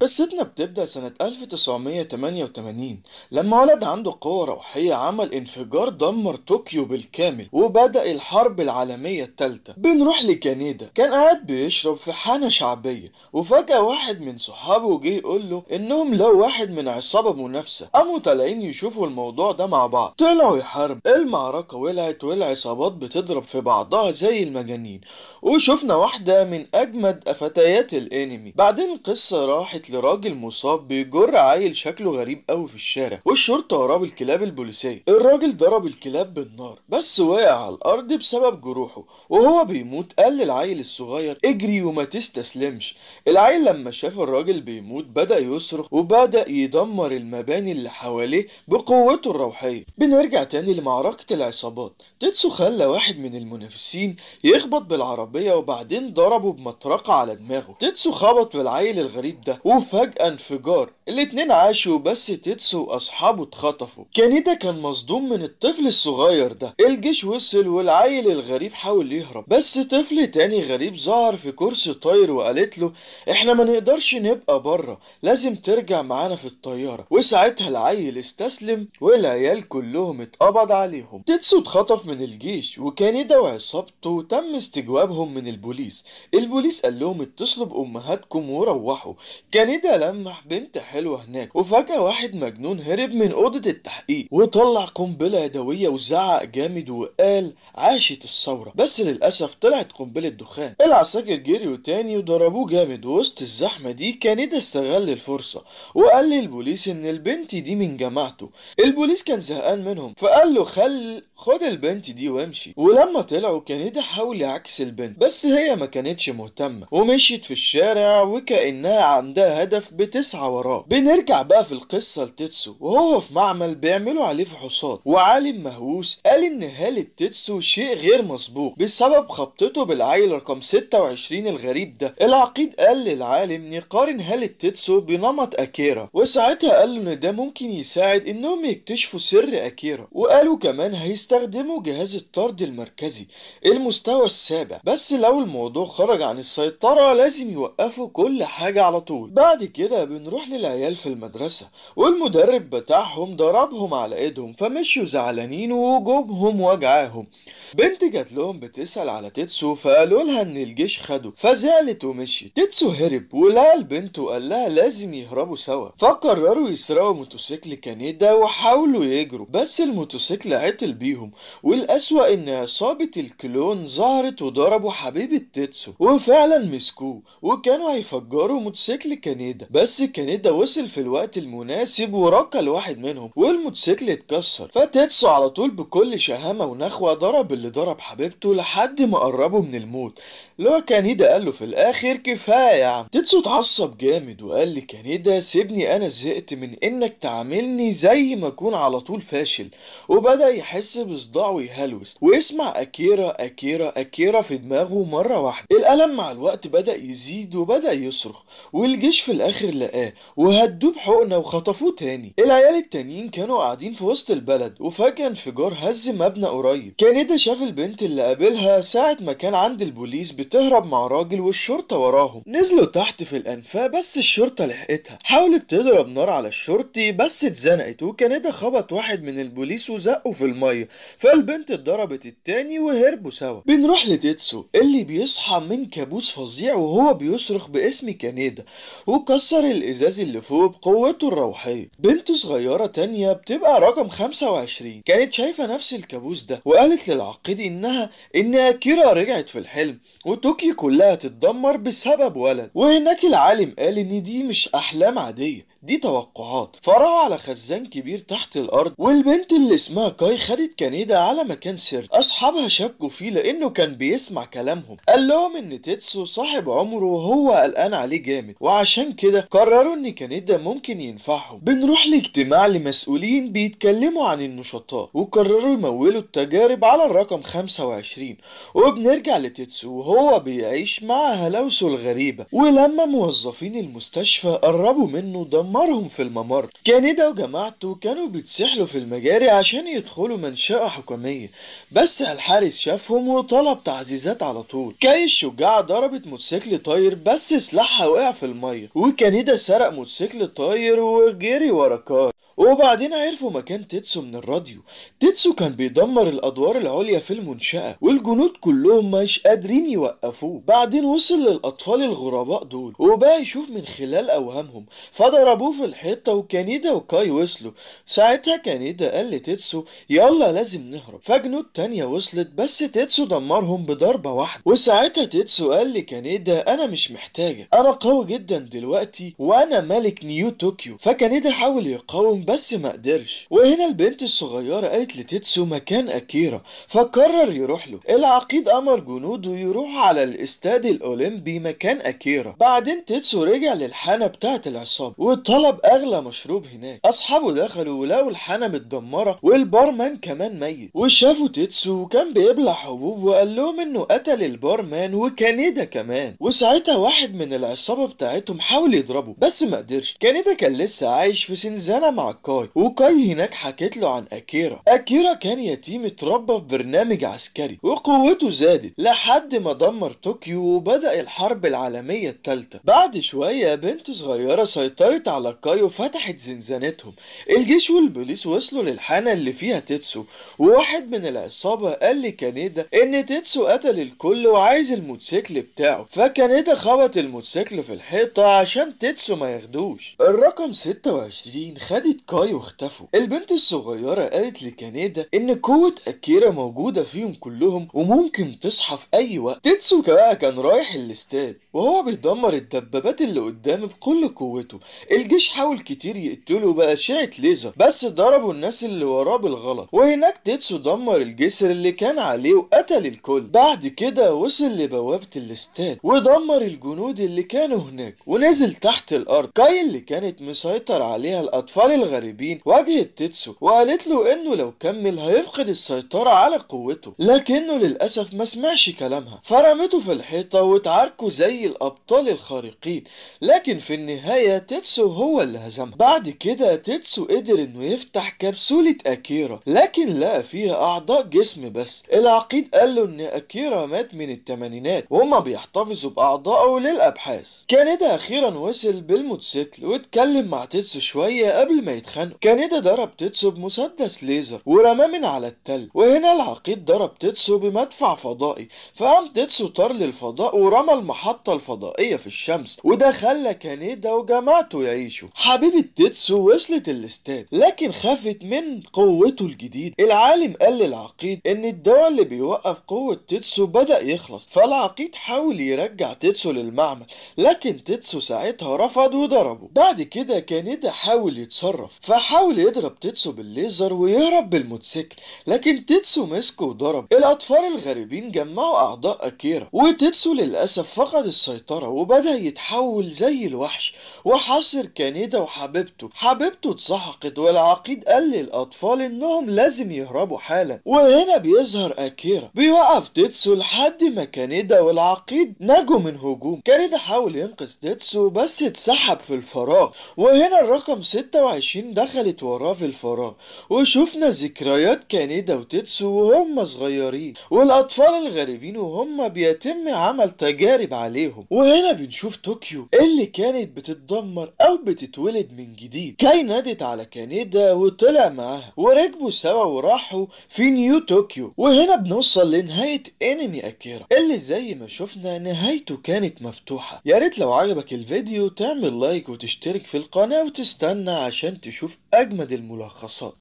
قصتنا بتبدأ سنة 1988 لما ولد عنده قوة روحية عمل انفجار دمر طوكيو بالكامل وبدأ الحرب العالمية التالتة. بنروح لكندا، كان قاعد بيشرب في حانة شعبية وفجأة واحد من صحابه جه يقول له انهم لو واحد من عصابة منافسة قاموا طالعين يشوفوا الموضوع ده مع بعض. طلعوا يحارب، المعركة ولعت والعصابات بتضرب في بعضها زي المجانين، وشفنا واحدة من أجمد فتيات الأنمي. بعدين القصة راحت لراجل مصاب بيجر عيل شكله غريب قوي في الشارع والشرطة وراه بالكلاب البوليسية. الراجل ضرب الكلاب بالنار بس وقع على الأرض بسبب جروحه، وهو بيموت قال للعيل الصغير اجري وما تستسلمش. العيل لما شاف الراجل بيموت بدأ يصرخ وبدأ يدمر المباني اللي حواليه بقوته الروحية. بنرجع تاني لمعركة العصابات. تيتسو خلى واحد من المنافسين يخبط بالعربية وبعدين ضربه بمطرقة على دماغه. تيتسو خبط في العيل الغريب ده وفجأة انفجار، الاتنين عاشوا بس تيتسو واصحابه اتخطفوا. كانيدا كان مصدوم من الطفل الصغير ده. الجيش وصل والعيل الغريب حاول يهرب بس طفل تاني غريب ظهر في كرسي طاير وقالت له احنا ما نقدرش نبقى بره، لازم ترجع معانا في الطيارة. وساعتها العيل استسلم والعيال كلهم اتقبض عليهم. تيتسو اتخطف من الجيش وكانيدا وعصابته تم استجوابهم من البوليس. البوليس قال لهم اتصلوا بأمهاتكم وروحوا. كانيدا لمح بنت حلوة هناك وفجأة واحد مجنون هرب من أوضة التحقيق وطلع قنبلة يدوية وزعق جامد وقال عاشت الثورة، بس للأسف طلعت قنبلة دخان. العساكر جريوا تاني وضربوه جامد. وسط الزحمة دي كانيدا استغل الفرصة وقال للبوليس إن البنت دي من جماعته. البوليس كان زهقان منهم فقال له خد البنت دي وامشي. ولما طلعوا كانيدا حاول يعكس البنت بس هي ما كانتش مهتمة ومشيت في الشارع وكأنها عندها هدف بتسعى وراه. بنرجع بقى في القصة لتيتسو وهو في معمل بيعملوا عليه فحوصات، وعالم مهووس قال ان هالة تيتسو شيء غير مسبوق بسبب خبطته بالعيل رقم 26 الغريب ده. العقيد قال للعالم يقارن هالة تيتسو بنمط أكيرا، وساعتها قال له ان ده ممكن يساعد انهم يكتشفوا سر أكيرا. وقالوا كمان هيستخدموا جهاز الطرد المركزي المستوى السابع، بس لو الموضوع خرج عن السيطرة لازم يوقفوا كل حاجة على طول. بعد كده بنروح للعيال في المدرسة والمدرب بتاعهم ضربهم على ايدهم فمشوا زعلانين وجوبهم وجعاهم. بنت جات لهم بتسأل على تيتسو فقالوا لها ان الجيش خده فزعلت ومشيت. تيتسو هرب ولقى البنت وقال لها لازم يهربوا سوا، فقرروا يسرقوا موتوسيكل كانيدا وحاولوا يجروا بس الموتوسيكل عطل بيهم. والأسوأ إن عصابة الكلون ظهرت وضربوا حبيبة تيتسو وفعلا مسكوه وكانوا هيفجروا موتوسيكل كانيدا، بس كانيدا وصل في الوقت المناسب وركل واحد منهم والموتوسيكل اتكسر. فتيتسو على طول بكل شهامة ونخوة ضرب اللي ضرب حبيبته لحد ما قربوا من الموت. لو كانيدا قال له في الآخر كفاية يا عم. تيتسو اتعصب جامد وقال لكانيدا سيبني أنا زهقت من إنك تعاملني زي ما أكون على طول فاشل. وبدأ يحس بصداع ويهلوس ويسمع أكيرا أكيرا أكيرا في دماغه مرة واحدة. الألم مع الوقت بدأ يزيد وبدأ يصرخ، والجيش في الآخر لقاه وهدوه بحقنة وخطفوه تاني. العيال التانيين كانوا قاعدين في وسط البلد وفجأة انفجار هز مبنى قريب. كانيدا شاف البنت اللي قابلها ساعة ما كان عند البوليس بتهرب مع راجل والشرطة وراهم. نزلوا تحت في الأنفاق بس الشرطة لحقتها، حاولت تضرب نار على الشرطي بس اتزنقت وكانيدا خبط واحد من البوليس وزقه في المية فالبنت اتضربت التاني وهربوا سوا. بنروح لتيتسو اللي بيصحى من كابوس فظيع وهو بيصرخ باسم كانيدا وكسر الازاز اللي فوق بقوته الروحية. بنت صغيرة تانية بتبقى رقم 25 كانت شايفة نفس الكابوس ده وقالت للعقيد ان اكيرا رجعت في الحلم وطوكيو كلها تتدمر بسبب ولد. وهناك العالم قال ان دي مش احلام عادية، دي توقعات. فراحوا على خزان كبير تحت الارض والبنت اللي اسمها كاي خدت كانيدا على مكان سر. اصحابها شكوا فيه لانه كان بيسمع كلامهم، قال لهم ان تيتسو صاحب عمره وهو قلقان عليه جامد وعشان كده قرروا ان كانيدا ممكن ينفعهم. بنروح لاجتماع لمسؤولين بيتكلموا عن النشطاء وقرروا يمولوا التجارب على الرقم 25. وبنرجع لتيتسو وهو بيعيش مع هلاوسه الغريبة، ولما موظفين المستشفى قربوا منه ودمرهم في الممر. كانيدا وجماعته كانوا بيتسحلوا في المجاري عشان يدخلوا منشأة حكومية، بس الحارس شافهم وطلب تعزيزات على طول. كاي الشجاعة ضربت موتوسيكل طاير بس سلاحها وقع في المية، وكانيدا سرق موتوسيكل طاير وجري ورا كاي. وبعدين عرفوا مكان تيتسو من الراديو. تيتسو كان بيدمر الأدوار العليا في المنشأة، والجنود كلهم مش قادرين يوقفوه. بعدين وصل للأطفال الغرباء دول وبقى يشوف من خلال أوهامهم، فضربوه في الحيطة. وكانيدا وكاي وصلوا. ساعتها كانيدا قال لتيتسو يلا لازم نهرب، فجنود تانية وصلت بس تيتسو دمرهم بضربة واحدة. وساعتها تيتسو قال لكانيدا أنا مش محتاجة، أنا قوي جدا دلوقتي وأنا ملك نيو طوكيو. فكانيدا حاول يقاوم بس ما قدرش. وهنا البنت الصغيرة قالت لتيتسو مكان أكيرا، فقرر يروح له. العقيد أمر جنوده يروح على الاستاد الأولمبي مكان أكيرا. بعدين تيتسو رجع للحانة بتاعة العصابة وطلب أغلى مشروب هناك. أصحابه دخلوا ولقوا الحانة متدمرة والبارمان كمان ميت، وشافوا تيتسو كان بيبلع حبوب وقال لهم إنه قتل البارمان وكانيدا كمان. وساعتها واحد من العصابة بتاعتهم حاول يضربه بس ما قدرش. كانيدا كان لسه عايش في سنزانة مع كاي، وكاي هناك حكيت له عن أكيرا. أكيرا كان يتيم اتربى في برنامج عسكري وقوته زادت لحد ما دمر طوكيو وبدأ الحرب العالمية الثالثة. بعد شوية بنت صغيرة سيطرت على كاي وفتحت زنزانتهم. الجيش والبوليس وصلوا للحانة اللي فيها تيتسو، وواحد من العصابة قال لكانيدا إن تيتسو قتل الكل وعايز الموتوسيكل بتاعه. فكانيدا خبط الموتوسيكل في الحيطة عشان تيتسو ما ياخدوش. الرقم 26 خدت كاي واختفوا. البنت الصغيرة قالت لكانيدا إن قوة أكيرا موجودة فيهم كلهم وممكن تصحى في أي وقت. تيتسو بقى كان رايح الاستاد وهو بيدمر الدبابات اللي قدامه بكل قوته. الجيش حاول كتير يقتله بأشعة ليزر بس ضربوا الناس اللي وراه بالغلط. وهناك تيتسو دمر الجسر اللي كان عليه وقتل الكل. بعد كده وصل لبوابة الاستاد ودمر الجنود اللي كانوا هناك ونزل تحت الأرض. كاي اللي كانت مسيطر عليها الأطفال الغريبين واجهت تيتسو وقالت له إنه لو كمل هيفقد السيطرة على قوته، لكنه للأسف ما سمعش كلامها فرمته في الحيطة واتعاركوا زي الأبطال الخارقين. لكن في النهاية تيتسو هو اللي هزمها. بعد كده تيتسو قدر إنه يفتح كبسولة أكيرا لكن لقى فيها أعضاء جسم بس. العقيد قال له إن أكيرا مات من الثمانينات وهما بيحتفظوا بأعضائه للأبحاث. كانيدا أخيرا وصل بالموتوسيكل واتكلم مع تيتسو شوية قبل ما يتخانقوا. كانيدا ضرب تيتسو بمسدس ليزر ورماه من على التل. وهنا العقيد ضرب تيتسو بمدفع فضائي، فقام تيتسو طار للفضاء ورمى المحطة الفضائية في الشمس، وده خلى كانيدا وجماعته يعيشوا. حبيبة تيتسو وصلت الاستاد لكن خافت من قوته الجديد. العالم قال للعقيد ان الدواء اللي بيوقف قوة تيتسو بدأ يخلص، فالعقيد حاول يرجع تيتسو للمعمل لكن تيتسو ساعتها رفض وضربه. بعد كده كانيدا حاول يتصرف فحاول يضرب تيتسو بالليزر ويهرب بالموتوسيكل، لكن تيتسو مسكه وضرب. الأطفال الغريبين جمعوا أعضاء أكيرا وتيتسو للأسف فقد السيطرة وبدأ يتحول زي الوحش وحاصر كانيدا وحبيبته. حبيبته اتسحقت والعقيد قال للأطفال إنهم لازم يهربوا حالا. وهنا بيظهر أكيرا بيوقف تيتسو لحد ما كانيدا والعقيد نجوا من هجوم. كانيدا حاول ينقذ تيتسو بس اتسحب في الفراغ. وهنا الرقم 26 دخلت وراه في الفراغ وشوفنا ذكريات كانيدا وتيتسو وهم صغيرين والأطفال الغريبين وهم بيتم عمل تجارب عليهم. وهنا بنشوف طوكيو اللي كانت بتتدمر أو بتتولد من جديد. كاي نادت على كانيدا وطلع معاها وركبوا سوا وراحوا في نيو طوكيو. وهنا بنوصل لنهاية انمي أكيرا اللي زي ما شفنا نهايته كانت مفتوحة. يا ريت لو عجبك الفيديو تعمل لايك وتشترك في القناة وتستنى عشان تشوف أجمد الملخصات.